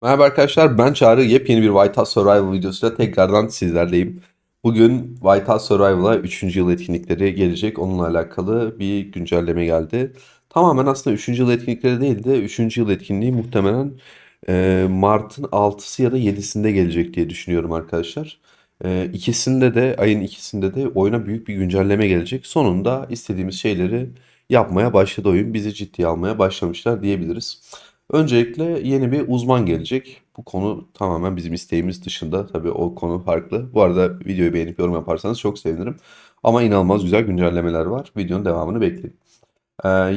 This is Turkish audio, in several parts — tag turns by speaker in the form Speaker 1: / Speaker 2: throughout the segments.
Speaker 1: Merhaba arkadaşlar, ben Çağrı. Yepyeni bir White House Survival videosuyla tekrardan sizlerleyim. Bugün White House Survival'a 3. yıl etkinlikleri gelecek. Onunla alakalı bir güncelleme geldi. Tamamen aslında 3. yıl etkinlikleri değil de 3. yıl etkinliği muhtemelen Mart'ın 6'sı ya da 7'sinde gelecek diye düşünüyorum arkadaşlar. İkisinde de ayın ikisinde de oyuna büyük bir güncelleme gelecek. Sonunda istediğimiz şeyleri yapmaya başladı oyun. Bizi ciddiye almaya başlamışlar diyebiliriz. Öncelikle yeni bir uzman gelecek. Bu konu tamamen bizim isteğimiz dışında. Tabii o konu farklı. Bu arada videoyu beğenip yorum yaparsanız çok sevinirim. Ama inanılmaz güzel güncellemeler var. Videonun devamını bekleyin.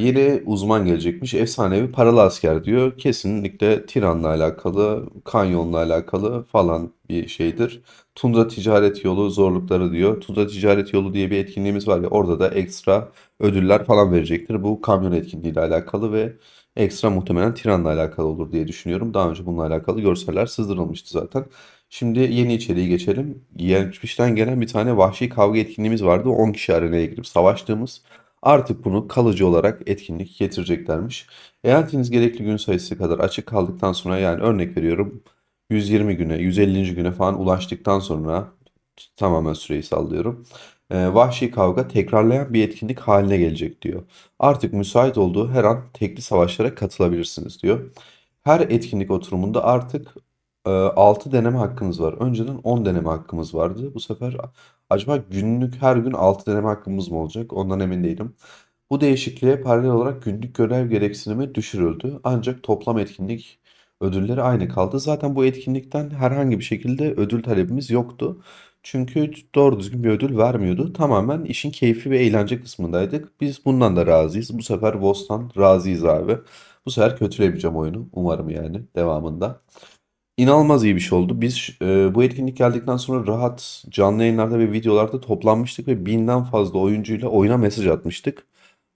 Speaker 1: Yeni uzman gelecekmiş. Efsanevi paralı asker diyor. Kesinlikle Tiran'la alakalı, Kanyon'la alakalı falan bir şeydir. Tundra ticaret yolu zorlukları diyor. Tundra ticaret yolu diye bir etkinliğimiz var ya orada da ekstra ödüller falan verecektir. Bu kamyon etkinliğiyle alakalı ve ekstra muhtemelen Tiran'la alakalı olur diye düşünüyorum. Daha önce bununla alakalı görseller sızdırılmıştı zaten. Şimdi yeni içeriği geçelim. Geçmişten gelen bir tane vahşi kavga etkinliğimiz vardı. 10 kişi arenaya girip savaştığımız. Artık bunu kalıcı olarak etkinlik getireceklermiş. Eyaletiniz gerekli gün sayısı kadar açık kaldıktan sonra yani örnek veriyorum 120 güne, 150. güne falan ulaştıktan sonra tamamen süreyi sallıyorum. Vahşi kavga tekrarlayan bir etkinlik haline gelecek diyor. Artık müsait olduğu her an tekli savaşlara katılabilirsiniz diyor. Her etkinlik oturumunda artık 6 deneme hakkınız var. Önceden 10 deneme hakkımız vardı. Bu sefer acaba günlük her gün 6 deneme hakkımız mı olacak? Ondan emin değilim. Bu değişikliğe paralel olarak günlük görev gereksinimi düşürüldü. Ancak toplam etkinlik ödülleri aynı kaldı. Zaten bu etkinlikten herhangi bir şekilde ödül talebimiz yoktu. Çünkü doğru düzgün bir ödül vermiyordu. Tamamen işin keyfi ve eğlence kısmındaydık. Biz bundan da razıyız. Bu sefer WoW'tan razıyız abi. Bu sefer kötülemeyeceğim oyunu. Umarım yani devamında. İnanılmaz iyi bir şey oldu. Biz bu etkinlik geldikten sonra rahat canlı yayınlarda ve videolarda toplanmıştık ve binden fazla oyuncuyla oyuna mesaj atmıştık.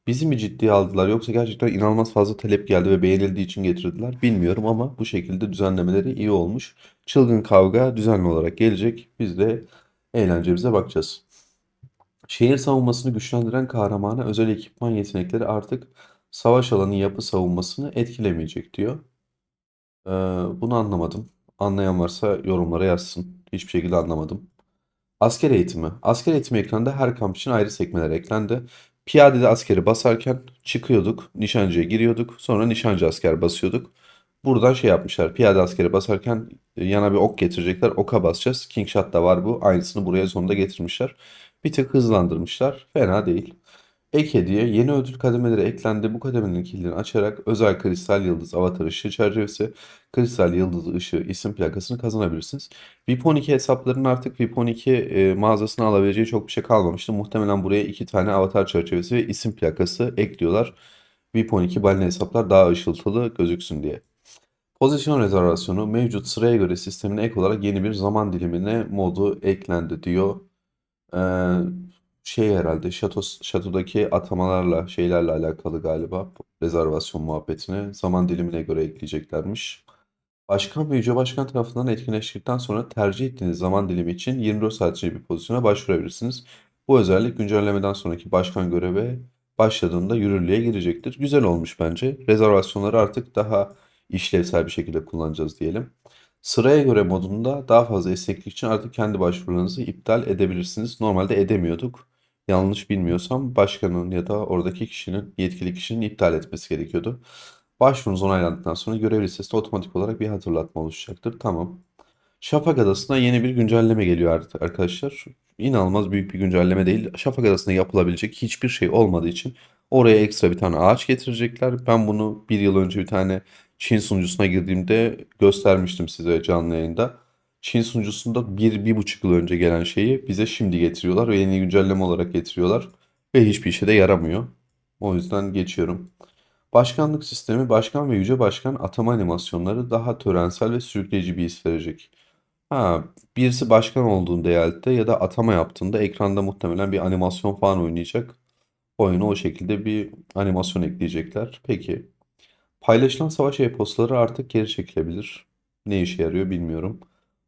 Speaker 1: Bizi mi ciddiye aldılar yoksa gerçekten inanılmaz fazla talep geldi ve beğenildiği için getirdiler bilmiyorum ama bu şekilde düzenlemeleri iyi olmuş. Çılgın kavga düzenli olarak gelecek. Biz de eğlencemize bakacağız. Şehir savunmasını güçlendiren kahramana özel ekipman yetenekleri artık savaş alanı yapı savunmasını etkilemeyecek diyor. Ee, Bunu anlamadım. Anlayan varsa yorumlara yazsın. Hiçbir şekilde anlamadım. Asker eğitimi. Asker eğitimi ekranında her kamp için ayrı sekmeler eklendi. Piyadede askeri basarken çıkıyorduk, nişancıya giriyorduk, sonra nişancı asker basıyorduk. Buradan şey yapmışlar, piyade askeri basarken yana bir ok getirecekler, oka basacağız. King Shot da var bu, aynısını buraya sonunda getirmişler. Bir tık hızlandırmışlar, fena değil. Ek hediye, yeni ödül kademeleri eklendi. Bu kademelerin kilidini açarak özel kristal yıldız avatar ışığı çerçevesi, kristal yıldız ışığı isim plakasını kazanabilirsiniz. VIP12 hesaplarının artık VIP12 mağazasına alabileceği çok bir şey kalmamıştı. Muhtemelen buraya iki tane avatar çerçevesi ve isim plakası ekliyorlar. VIP12 balina hesaplar daha ışıltılı gözüksün diye. Pozisyon rezervasyonu mevcut sıraya göre sistemine ek olarak yeni bir zaman dilimine modu eklendi diyor. Ee, Şey herhalde şatodaki atamalarla şeylerle alakalı galiba rezervasyon muhabbetine zaman dilimine göre ekleyeceklermiş. Başkan ve yüce başkan tarafından etkinleştirdikten sonra tercih ettiğiniz zaman dilimi için 24 saat içinde bir pozisyona başvurabilirsiniz. Bu özellik güncellemeden sonraki başkan göreve başladığında yürürlüğe girecektir. Güzel olmuş bence. Rezervasyonları artık daha işlevsel bir şekilde kullanacağız diyelim. Sıraya göre modunda daha fazla esneklik için artık kendi başvurularınızı iptal edebilirsiniz. Normalde edemiyorduk. Yanlış bilmiyorsam başkanın ya da oradaki kişinin, yetkili kişinin iptal etmesi gerekiyordu. Başvurunuz onaylandıktan sonra görev listesinde otomatik olarak bir hatırlatma oluşacaktır. Tamam. Şafak Adası'na yeni bir güncelleme geliyor artık arkadaşlar. İnanılmaz büyük bir güncelleme değil. Şafak Adası'nda yapılabilecek hiçbir şey olmadığı için oraya ekstra bir tane ağaç getirecekler. Ben bunu bir yıl önce bir tane Çin sunucusuna girdiğimde göstermiştim size canlı yayında. Çin sunucusunda bir buçuk yıl önce gelen şeyi bize şimdi getiriyorlar ve yeni güncelleme olarak getiriyorlar. Ve hiçbir işe de yaramıyor. O yüzden geçiyorum. Başkanlık sistemi, başkan ve yüce başkan atama animasyonları daha törensel ve sürükleyici bir his verecek. Ha, birisi başkan olduğunda eyalette ya da atama yaptığında ekranda muhtemelen bir animasyon falan oynayacak. Oyuna o şekilde bir animasyon ekleyecekler. Peki, paylaşılan savaş e-postaları artık geri çekilebilir. Ne işe yarıyor bilmiyorum.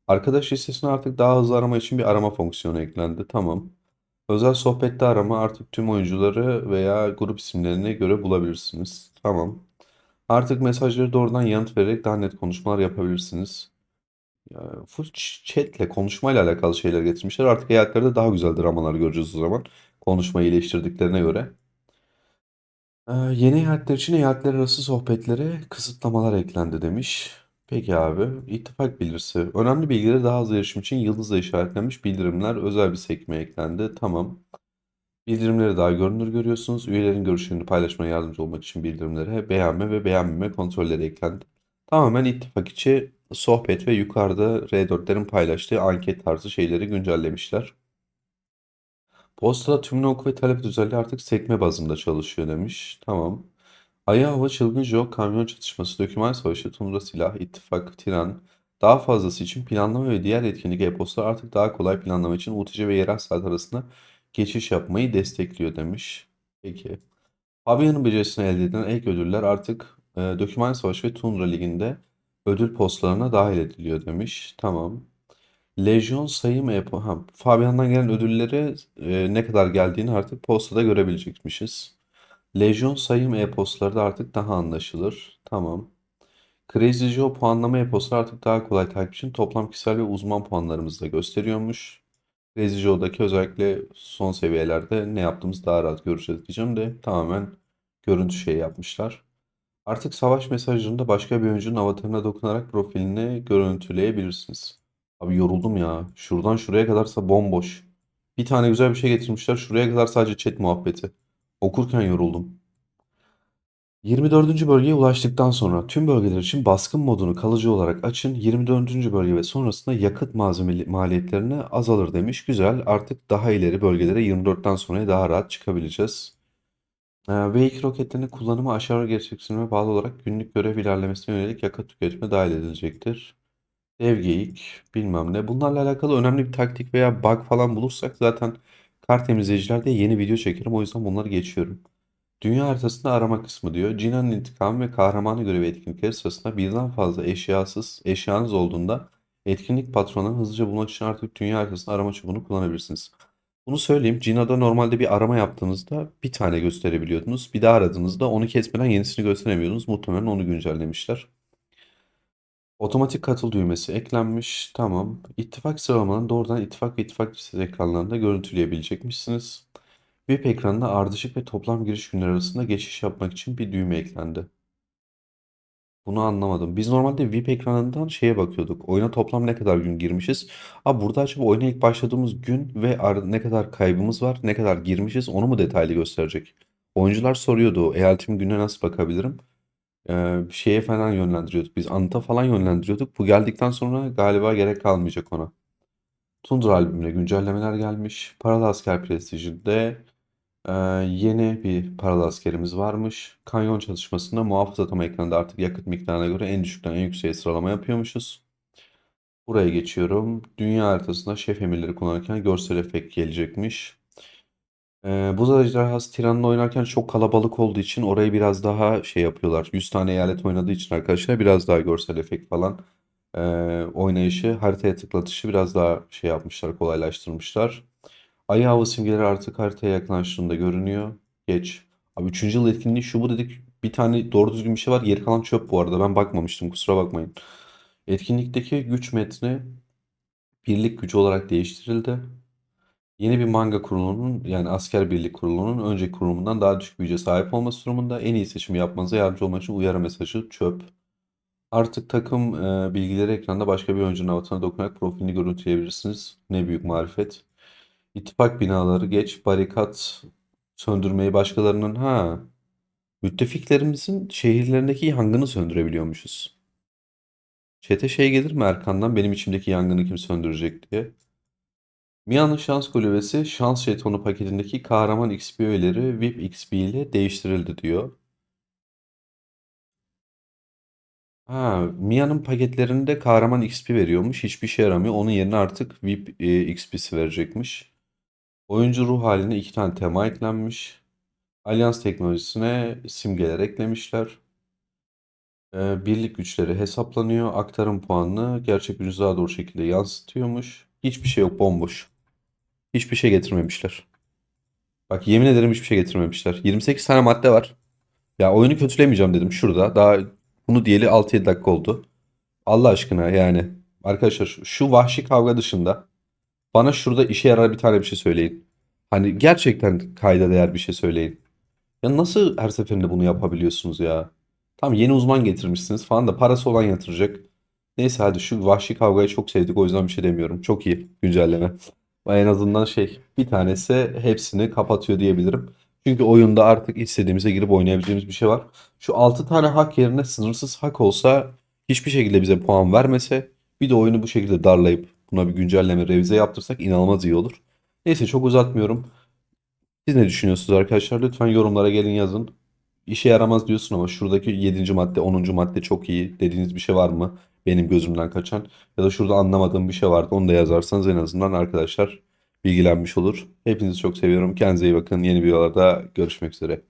Speaker 1: Arkadaş listesine artık daha hızlı arama için bir arama fonksiyonu eklendi. Tamam. Özel sohbette arama artık tüm oyuncuları veya grup isimlerine göre bulabilirsiniz. Tamam. Artık mesajları doğrudan yanıt vererek daha net konuşmalar yapabilirsiniz. Ya, full chatle, konuşmayla alakalı şeyler getirmişler. Artık eyaletlerde daha güzel dramalar göreceğiz o zaman. Konuşmayı iyileştirdiklerine göre. Yeni eyaletler için eyaletler arası sohbetlere kısıtlamalar eklendi demiş. Peki abi. İttifak bildirisi. Önemli bilgilere daha hızlı erişim için yıldızla işaretlenmiş bildirimler özel bir sekme eklendi. Tamam. Bildirimleri daha görünür görüyorsunuz. Üyelerin görüşlerini paylaşmaya yardımcı olmak için bildirimlere beğenme ve beğenmeme kontrolleri eklendi. Tamamen ittifak içi sohbet ve yukarıda R4'lerin paylaştığı anket tarzı şeyleri güncellemişler. Postada tümünü oku ve talep özelliği artık sekme bazında çalışıyor demiş. Tamam. Ayı hava, çılgın jok, kamyon çatışması, döküman savaşı, tundra silah, ittifak, tren, daha fazlası için planlama ve diğer etkinlik e-postalar artık daha kolay planlama için UTC ve yerel saat arasında geçiş yapmayı destekliyor demiş. Peki. Fabian'ın becerisine elde edilen ek ödüller artık Döküman Savaşı ve Tundra Ligi'nde ödül postlarına dahil ediliyor demiş. Tamam. Lejyon sayım Fabian'dan gelen ödülleri ne kadar geldiğini artık postada görebilecekmişiz. Lejyon sayım e-postları da artık daha anlaşılır. Tamam. Crazy Joe puanlama e-postları artık daha kolay takip için toplam kişisel ve uzman puanlarımızı da gösteriyormuş. Crazy Joe'daki özellikle son seviyelerde ne yaptığımızı daha rahat göreceğiz diyeceğim de tamamen görüntü şey yapmışlar. Artık savaş mesajlarında başka bir oyuncunun avatarına dokunarak profilini görüntüleyebilirsiniz. Abi yoruldum ya. Şuradan şuraya kadarsa bomboş. Bir tane güzel bir şey getirmişler. Şuraya kadar sadece chat muhabbeti. Okurken yoruldum. 24. bölgeye ulaştıktan sonra tüm bölgeler için baskın modunu kalıcı olarak açın. 24. bölge ve sonrasında yakıt malzeme maliyetlerini azalır demiş. Güzel. Artık daha ileri bölgelere 24'ten sonra daha rahat çıkabileceğiz. V2 roketlerinin kullanımı aşağı gereksinime bağlı olarak günlük görev ilerlemesine yönelik yakıt tüketime dahil edilecektir. Dev geyik, bilmem ne. Bunlarla alakalı önemli bir taktik veya bug falan bulursak zaten kart temizleyicilerde yeni video çekerim. O yüzden bunları geçiyorum. Dünya haritasında arama kısmı diyor. Cina'nın intikamı ve kahramanı görevi etkinlikleri sırasında birden fazla eşyanız olduğunda etkinlik patronlarını hızlıca bulmak için artık dünya haritasında arama çubuğunu kullanabilirsiniz. Bunu söyleyeyim. Cina'da normalde bir arama yaptığınızda bir tane gösterebiliyordunuz. Bir daha aradığınızda onu kesmeden yenisini gösteremiyordunuz. Muhtemelen onu güncellemişler. Otomatik katıl düğmesi eklenmiş. Tamam. İttifak sıralamanın doğrudan ittifak ve ittifak listesi ekranlarında görüntüleyebilecekmişsiniz. VIP ekranına ardışık ve toplam giriş günleri arasında geçiş yapmak için bir düğme eklendi. Bunu anlamadım. Biz normalde VIP ekranından şeye bakıyorduk. Oyuna toplam ne kadar gün girmişiz. Abi burada acaba oyuna ilk başladığımız gün ve ne kadar kaybımız var, ne kadar girmişiz onu mu detaylı gösterecek? Oyuncular soruyordu. Eyaletimin gününe nasıl bakabilirim? Şeye falan yönlendiriyorduk. Biz Anıt'a falan yönlendiriyorduk. Bu geldikten sonra galiba gerek kalmayacak ona. Tundra albümüne güncellemeler gelmiş. Paralı Asker Prestijinde ee, yeni bir paralı askerimiz varmış. Kanyon çalışmasında muhafız atama ekranında artık yakıt miktarına göre en düşükten en yükseğe sıralama yapıyormuşuz. Buraya geçiyorum. Dünya haritasında şef emirleri kullanırken görsel efekt gelecekmiş. Buz Ejderhası Tiran'la oynarken çok kalabalık olduğu için orayı biraz daha şey yapıyorlar. 100 tane eyalet oynadığı için arkadaşlar biraz daha görsel efekt falan ee, oynayışı, haritaya tıklatışı biraz daha şey yapmışlar, kolaylaştırmışlar. Ayı hava simgeleri artık haritaya yaklaştığında görünüyor. Geç. Abi 3. yıl etkinliği şu bu dedik. Bir tane doğru düzgün bir şey var. Geri kalan çöp bu arada. Ben bakmamıştım. Kusura bakmayın. Etkinlikteki güç metni birlik gücü olarak değiştirildi. Yeni bir manga kurulunun yani asker birlik kurulunun önceki kurumundan daha düşük güce sahip olması durumunda en iyi seçimi yapmanıza yardımcı olmak için uyarı mesajı çöp. Artık takım bilgileri ekranda başka bir oyuncunun avatarına dokunarak profilini görüntüleyebilirsiniz. Ne büyük marifet. İttifak binaları geç, barikat söndürmeyi başkalarının müttefiklerimizin şehirlerindeki yangını söndürebiliyormuşuz. Çete şey gelir mi Erkan'dan benim içimdeki yangını kim söndürecek diye. Mia'nın şans kulübesi şans jetonu paketindeki kahraman XP öğeleri VIP XP ile değiştirildi diyor. Mia'nın paketlerinde kahraman XP veriyormuş. Hiçbir şey yaramıyor. Onun yerine artık VIP XP'si verecekmiş. Oyuncu ruh haline iki tane tema eklenmiş. Alyans teknolojisine simgeler eklemişler. Birlik güçleri hesaplanıyor. Aktarım puanını gerçek gücü daha doğru şekilde yansıtıyormuş. Hiçbir şey yok, bomboş. Hiçbir şey getirmemişler. Bak yemin ederim hiçbir şey getirmemişler. 28 tane madde var. Ya oyunu kötülemeyeceğim dedim şurada. Daha bunu diyeli 6-7 dakika oldu. Allah aşkına yani. Arkadaşlar şu vahşi kavga dışında bana şurada işe yarar bir tane bir şey söyleyin. Hani gerçekten kayda değer bir şey söyleyin. Ya nasıl her seferinde bunu yapabiliyorsunuz ya? Tamam yeni uzman getirmişsiniz falan da parası olan yatıracak. Neyse hadi şu vahşi kavgayı çok sevdik o yüzden bir şey demiyorum. Çok iyi güncelleme. En azından şey bir tanesi hepsini kapatıyor diyebilirim. Çünkü oyunda artık istediğimize girip oynayabileceğimiz bir şey var. Şu 6 tane hak yerine sınırsız hak olsa hiçbir şekilde bize puan vermese bir de oyunu bu şekilde darlayıp buna bir güncelleme revize yaptırsak inanılmaz iyi olur. Neyse çok uzatmıyorum. Siz ne düşünüyorsunuz arkadaşlar? Lütfen yorumlara gelin yazın. İşe yaramaz diyorsun ama şuradaki 7. madde, 10. madde çok iyi dediğiniz bir şey var mı? Benim gözümden kaçan. Ya da şurada anlamadığım bir şey vardı. Onu da yazarsanız en azından arkadaşlar bilgilenmiş olur. Hepinizi çok seviyorum. Kendinize iyi bakın. Yeni videolarda görüşmek üzere.